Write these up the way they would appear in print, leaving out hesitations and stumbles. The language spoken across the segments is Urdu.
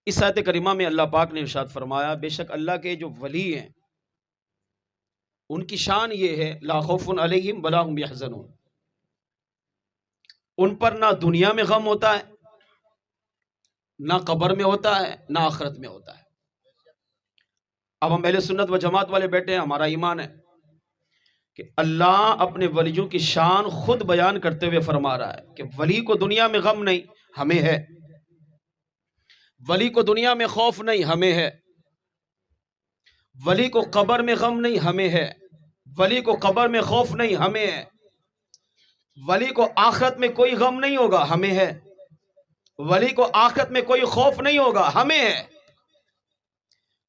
اس آیت کریمہ میں اللہ پاک نے ارشاد فرمایا بے شک اللہ کے جو ولی ہیں ان کی شان یہ ہے لا خوف علیہم ولا هم یحزنون، ان پر نہ دنیا میں غم ہوتا ہے، نہ قبر میں ہوتا ہے، نہ آخرت میں ہوتا ہے۔ اب ہم اہل سنت و جماعت والے بیٹھے ہیں، ہمارا ایمان ہے کہ اللہ اپنے ولیوں کی شان خود بیان کرتے ہوئے فرما رہا ہے کہ ولی کو دنیا میں غم نہیں، ہمیں ہے۔ ولی کو دنیا میں خوف نہیں، ہمیں ہے۔ ولی کو قبر میں غم نہیں، ہمیں ہے۔ ولی کو قبر میں خوف نہیں، ہمیں ہے۔ ولی کو آخرت میں کوئی غم نہیں ہوگا، ہمیں ہے۔ ولی کو آخرت میں کوئی خوف نہیں ہوگا، ہمیں ہے۔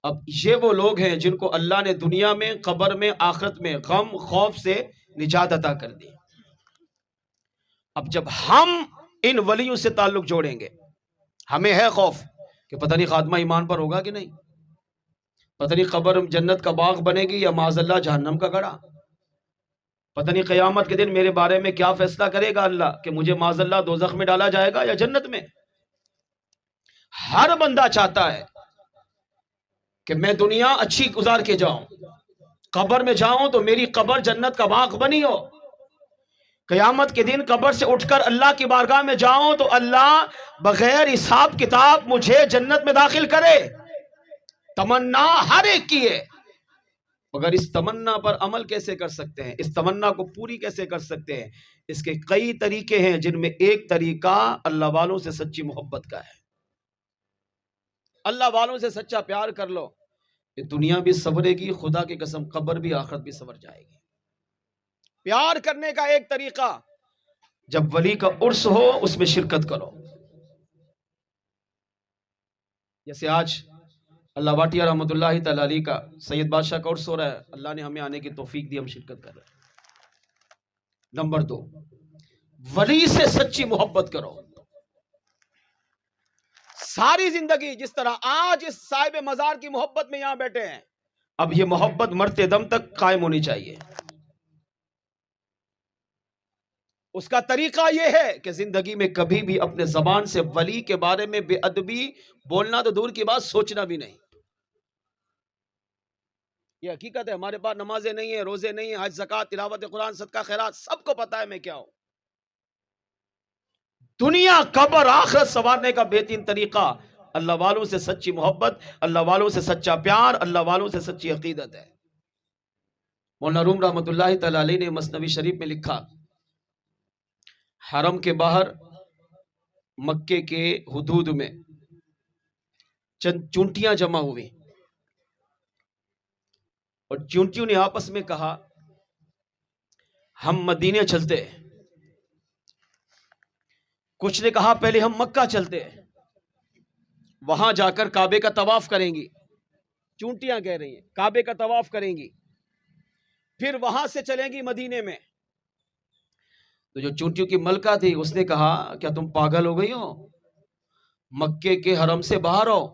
اب یہ وہ لوگ ہیں جن کو اللہ نے دنیا میں، قبر میں، آخرت میں غم خوف سے نجات عطا کر دی۔ اب جب ہم ان ولیوں سے تعلق جوڑیں گے، ہمیں ہے خوف کہ پتہ نہیں خاتمہ ایمان پر ہوگا کہ نہیں، پتہ نہیں قبر جنت کا باغ بنے گی یا معاذ اللہ جہنم کا گڑھا، پتہ نہیں قیامت کے دن میرے بارے میں کیا فیصلہ کرے گا اللہ کہ مجھے معاذ اللہ دوزخ میں ڈالا جائے گا یا جنت میں۔ ہر بندہ چاہتا ہے کہ میں دنیا اچھی گزار کے جاؤں، قبر میں جاؤں تو میری قبر جنت کا باغ بنی ہو، قیامت کے دن قبر سے اٹھ کر اللہ کی بارگاہ میں جاؤں تو اللہ بغیر حساب کتاب مجھے جنت میں داخل کرے۔ تمنا ہر ایک کی ہے، مگر اس تمنا پر عمل کیسے کر سکتے ہیں، اس تمنا کو پوری کیسے کر سکتے ہیں؟ اس کے کئی طریقے ہیں، جن میں ایک طریقہ اللہ والوں سے سچی محبت کا ہے۔ اللہ والوں سے سچا پیار کر لو، یہ دنیا بھی سنورے گی، خدا کی قسم قبر بھی آخرت بھی سنور جائے گی۔ پیار کرنے کا ایک طریقہ، جب ولی کا عرس ہو اس میں شرکت کرو۔ جیسے آج اللہ واٹیا رحمۃ اللہ تعالی علیہ کا سید بادشاہ کا عرس ہو رہا ہے، اللہ نے ہمیں آنے کی توفیق دی، ہم شرکت کر رہے ہیں۔ نمبر 2، ولی سے سچی محبت کرو۔ ساری زندگی جس طرح آج اس صاحب مزار کی محبت میں یہاں بیٹھے ہیں، اب یہ محبت مرتے دم تک قائم ہونی چاہیے۔ اس کا طریقہ یہ ہے کہ زندگی میں کبھی بھی اپنے زبان سے ولی کے بارے میں بے ادبی بولنا تو دور کی بات، سوچنا بھی نہیں۔ یہ حقیقت ہے، ہمارے پاس نمازیں نہیں ہیں، روزے نہیں ہیں، حج زکوٰۃ تلاوت قرآن صدقہ خیرات سب کو پتا ہے میں کیا ہوں۔ دنیا قبر آخرت سنوارنے کا بہترین طریقہ اللہ والوں سے سچی محبت، اللہ والوں سے سچا پیار، اللہ والوں سے سچی عقیدت ہے۔ مولانا روم رحمۃ اللہ تعالی علیہ نے مثنوی شریف میں لکھا، حرم کے باہر مکے کے حدود میں چند چونٹیاں جمع ہوئی اور چونٹیوں نے آپس میں کہا ہم مدینے چلتے ہیں، کچھ نے کہا پہلے ہم مکہ چلتے ہیں، وہاں جا کر کعبے کا طواف کریں گی، چونٹیاں کہہ رہی ہیں کعبے کا طواف کریں گی، پھر وہاں سے چلیں گی مدینے میں۔ تو جو چونٹیوں کی ملکہ تھی اس نے کہا کیا تم پاگل ہو گئی ہو، مکے کے حرم سے باہر ہو،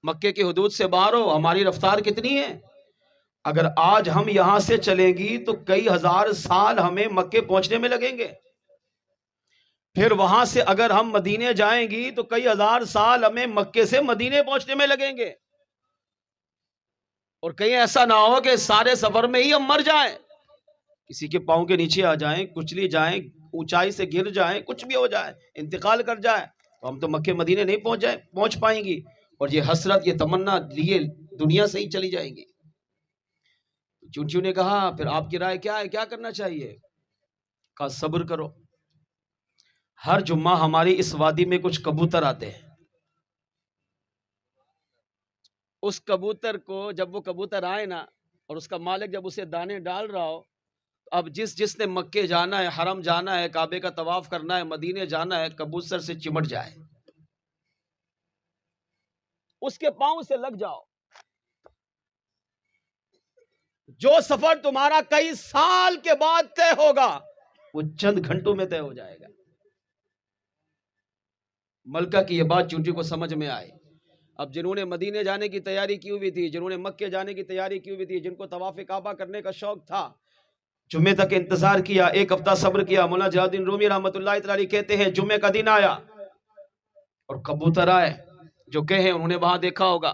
مکے کے حدود سے باہر ہو، ہماری رفتار کتنی ہے، اگر آج ہم یہاں سے چلیں گی تو کئی ہزار سال ہمیں مکے پہنچنے میں لگیں گے، پھر وہاں سے اگر ہم مدینے جائیں گی تو کئی ہزار سال ہمیں مکے سے مدینے پہنچنے میں لگیں گے، اور کہیں ایسا نہ ہو کہ سارے سفر میں ہی ہم مر جائیں، کسی کے پاؤں کے نیچے آ جائیں، کچلی جائیں، اونچائی سے گر جائیں، کچھ بھی ہو جائے، انتقال کر جائے تو ہم تو مکے مدینے نہیں پہنچ پائیں گی، اور یہ حسرت یہ تمنا لیے دنیا سے ہی چلی جائیں گی۔ چونٹیوں نے کہا پھر آپ کی رائے کیا ہے، کیا کرنا چاہیے؟ کہا صبر کرو، ہر جمعہ ہماری اس وادی میں کچھ کبوتر آتے ہیں، اس کبوتر کو جب وہ کبوتر آئے نا اور اس کا مالک جب اسے دانے ڈال رہا ہو، اب جس نے مکے جانا ہے، حرم جانا ہے، کعبے کا طواف کرنا ہے، مدینے جانا ہے، کبوتر سے چمٹ جائے، اس کے پاؤں سے لگ جاؤ، جو سفر تمہارا کئی سال کے بعد طے ہوگا وہ چند گھنٹوں میں طے ہو جائے گا۔ ملکہ کی یہ بات چونٹی کو سمجھ میں آئی۔ اب جنہوں نے مدینے جانے کی تیاری کی ہوئی تھی، جنہوں نے مکے جانے کی تیاری کی ہوئی تھی، جن کو طواف کعبہ کرنے کا شوق تھا، جمعے تک انتظار کیا، ایک ہفتہ صبر کیا۔ مولانا جلال الدین رومی رحمۃ اللہ تعالی کہتے ہیں جمعے کا دن آیا اور کبوتر آئے جو گئے ہیں انہوں نے وہاں دیکھا ہوگا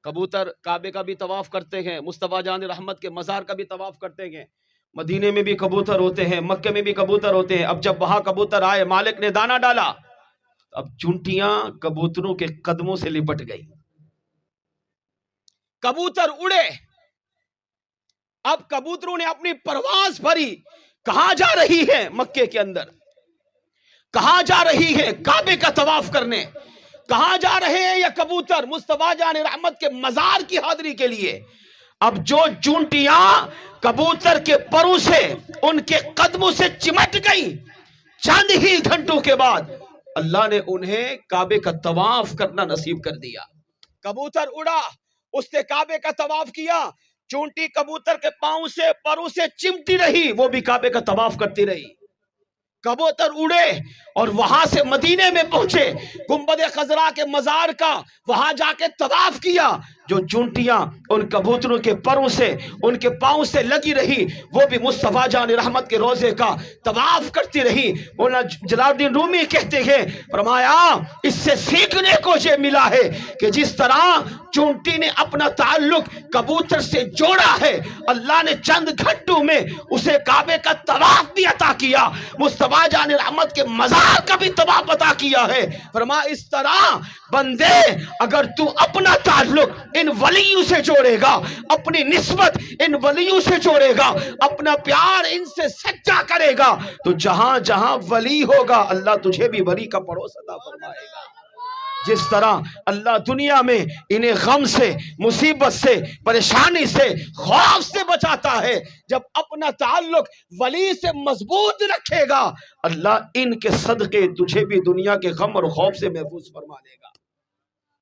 کبوتر کعبے کا بھی طواف کرتے ہیں، مصطفیٰ جان رحمت کے مزار کا بھی طواف کرتے ہیں، مدینے میں بھی کبوتر ہوتے ہیں، مکے میں بھی کبوتر ہوتے ہیں۔ اب جب وہاں کبوتر آئے، مالک نے دانا ڈالا، اب چونٹیاں کبوتروں کے قدموں سے لپٹ گئی، کبوتر اڑے۔ اب کبوتروں نے اپنی پرواز بھری، کہاں جا رہی ہے؟ مکے کے اندر۔ کہاں جا رہی ہے؟ کعبے کا طواف کرنے۔ کہاں جا رہے ہیں یہ کبوتر؟ مصطفیٰ جان رحمت کے مزار کی حاضری کے لیے۔ اب جو چونٹیاں کبوتر کے پروں سے ان کے قدموں سے چمٹ گئی، چند ہی گھنٹوں کے بعد اللہ نے انہیں کعبے کا طواف کرنا نصیب کر دیا۔ کبوتر اڑا، اس نے کعبے کا طواف کیا، چونٹی کبوتر کے پاؤں سے پروں سے چمٹی رہی، وہ بھی کعبے کا طواف کرتی رہی۔ کبوتر اڑے اور وہاں سے مدینے میں پہنچے، گنبد خضرا کے مزار کا وہاں جا کے طواف کیا۔ جو چونٹیاں ان کبوتروں کے پروں سے ان کے پاؤں سے لگی رہی، وہ بھی مصطفیٰ جان رحمت کے روزے کا طواف کرتی رہی۔ جلال الدین رومی کہتے ہیں، فرمایا اس سے سیکھنے کو یہ ملا ہے کہ جس طرح چونٹی نے اپنا تعلق کبوتر سے جوڑا ہے، اللہ نے چند گھنٹوں میں اسے کعبے کا طواف بھی عطا کیا، مصطفیٰ جان رحمت کے مزار کا بھی طواف عطا کیا ہے۔ فرمایا اس طرح بندے اگر تو اپنا تعلق ان ولیوں سے جوڑے گا، اپنی نسبت ان ولیوں سے جوڑے گا، اپنا پیار ان سے سچا کرے گا، تو جہاں جہاں ولی ہوگا اللہ تجھے بھی ولی کا پڑوس عطا فرمائے گا۔ جس طرح اللہ دنیا میں انہیں غم سے، مصیبت سے، پریشانی سے، خوف سے بچاتا ہے، جب اپنا تعلق ولی سے مضبوط رکھے گا اللہ ان کے صدقے تجھے بھی دنیا کے غم اور خوف سے محفوظ فرما دے گا۔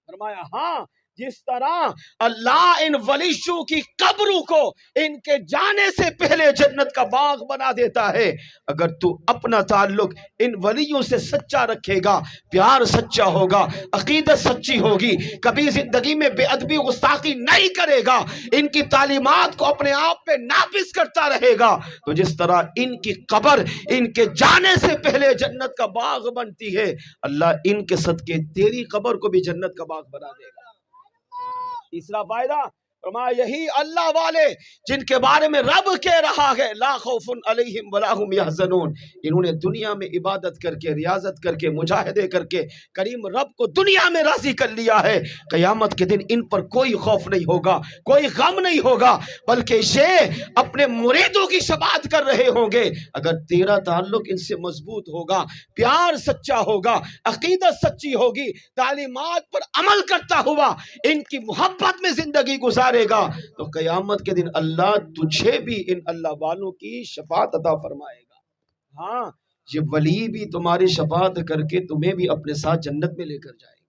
فرمایا ہاں جس طرح اللہ ان ولیشوں کی قبروں کو ان کے جانے سے پہلے جنت کا باغ بنا دیتا ہے، اگر تو اپنا تعلق ان ولیوں سے سچا رکھے گا، پیار سچا ہوگا، عقیدت سچی ہوگی، کبھی زندگی میں بے ادبی گستاخی نہیں کرے گا، ان کی تعلیمات کو اپنے آپ پہ نافذ کرتا رہے گا، تو جس طرح ان کی قبر ان کے جانے سے پہلے جنت کا باغ بنتی ہے، اللہ ان کے صدقے تیری قبر کو بھی جنت کا باغ بنا دے گا۔ تیسرا فائدہ فرمایا یہی اللہ والے جن کے بارے میں رب کہہ رہا ہے لا خوف علیہم ولا هم يحزنون، انہوں نے دنیا میں عبادت کر کے، ریاضت کر کے، مجاہدے کر کے کریم رب کو دنیا میں راضی کر لیا ہے، قیامت کے دن ان پر کوئی خوف نہیں ہوگا، کوئی غم نہیں ہوگا، بلکہ یہ اپنے مریدوں کی شفاعت کر رہے ہوں گے۔ اگر تیرا تعلق ان سے مضبوط ہوگا، پیار سچا ہوگا، عقیدت سچی ہوگی، تعلیمات پر عمل کرتا ہوا ان کی محبت میں زندگی گزارے گا، تو قیامت کے دن اللہ تجھے بھی ان اللہ والوں کی شفاعت عطا فرمائے گا۔ ہاں یہ ولی بھی تمہاری شفاعت کر کے تمہیں بھی اپنے ساتھ جنت میں لے کر جائے گا۔